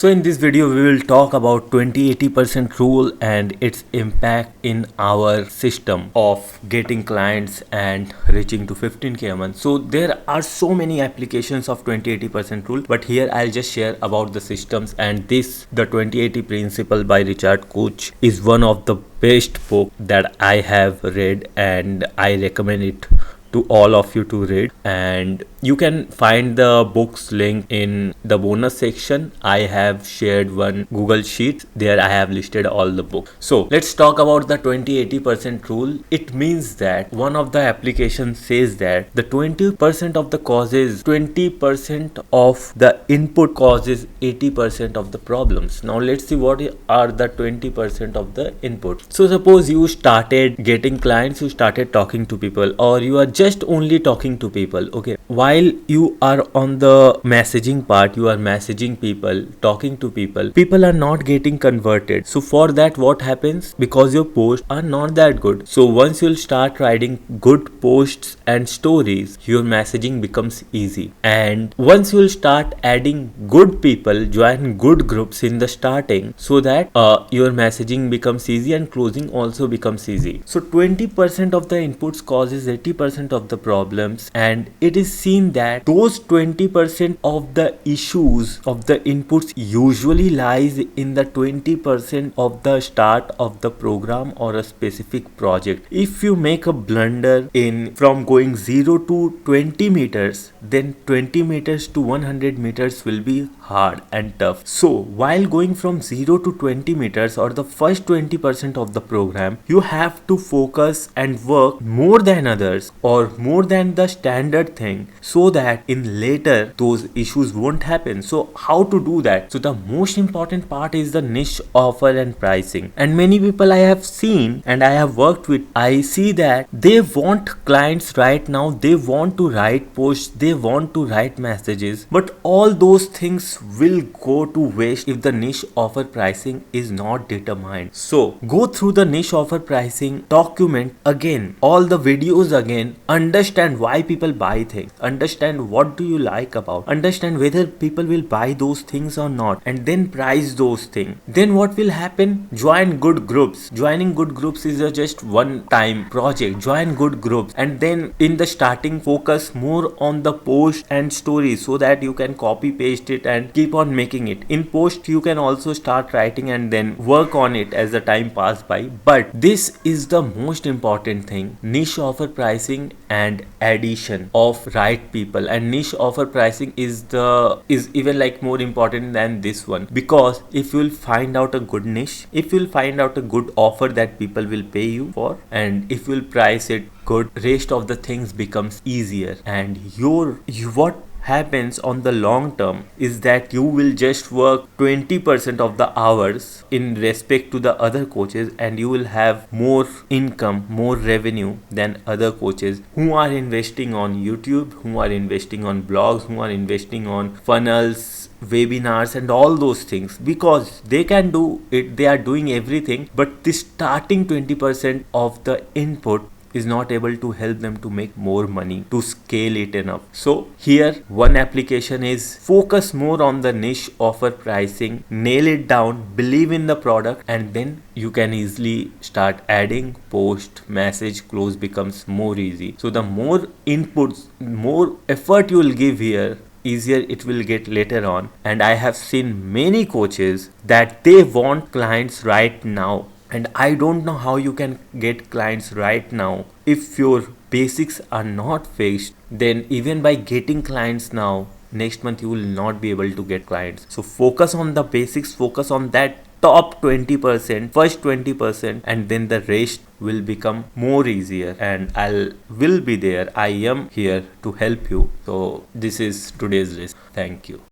So in this video we will talk about 20-80% rule and its impact in our system of getting clients and reaching to 15k a month. So there are so many applications of 20-80% rule, but here I'll just share about the systems. And this, the 20-80 principle by Richard Koch, is one of the best book that I have read, and I recommend it to all of you to read. And you can find the books link in the bonus section. I have shared one Google Sheet, there I have listed all the books. So let's talk about the 20-80% rule. It means that one of the applications says that the 20% of the causes, 20% of the input causes 80% of the problems. Now let's see what are the 20% of the input. So suppose you started getting clients, you started talking to people, or you are just only talking to people. Okay, while you are on the messaging part, you are messaging people, talking to people, people are not getting converted. So for that, what happens? Because your posts are not that good. So once you'll start writing good posts and stories, your messaging becomes easy. And once you'll start adding good people, join good groups in the starting, so that your messaging becomes easy and closing also becomes easy. So 20% of the inputs causes 80% of the problems, and it is seen that those 20% of the issues of the inputs usually lies in the 20% of the start of the program or a specific project. If you make a blunder in from going 0 to 20 meters, then 20 meters to 100 meters will be hard and tough. So while going from 0 to 20 meters, or the first 20% of the program, you have to focus and work more than others or more than the standard thing, so that in later those issues won't happen. So how to do that? So the most important part is the niche offer and pricing. And many people I have seen and I have worked with, I see that they want clients right now, they want to write posts, they want to write messages, but all those things will go to waste if the niche offer pricing is not determined. So go through the niche offer pricing, document again all the videos again, understand why people buy things, understand what do you like about, understand whether people will buy those things or not, and then price those things. Then what will happen? Join good groups. Joining good groups is a just one time project. Join good groups, and then in the starting focus more on the post and stories, so that you can copy paste it and keep on making it. In post you can also start writing and then work on it as the time pass by. But this is the most important thing: niche offer pricing and addition of right people. And niche offer pricing is even like more important than this one, because if you'll find out a good niche, if you'll find out a good offer that people will pay you for, and if you'll price it good, rest of the things becomes easier. And what happens on the long term is that you will just work 20% of the hours in respect to the other coaches, and you will have more income, more revenue than other coaches who are investing on YouTube, who are investing on blogs, who are investing on funnels, webinars and all those things, because they can do it, they are doing everything, but the starting 20% of the input is not able to help them to make more money, to scale it enough. So here one application is focus more on the niche offer pricing, nail it down, believe in the product, and then you can easily start adding post, message, close becomes more easy. So the more inputs, more effort you will give here, easier it will get later on. And I have seen many coaches that they want clients right now, and I don't know how you can get clients right now if your basics are not fixed. Then even by getting clients now, next month you will not be able to get clients. So focus on the basics, focus on that top 20%, first 20%, and then the rest will become more easier. And will be there. I am here to help you. So this is today's list. Thank you.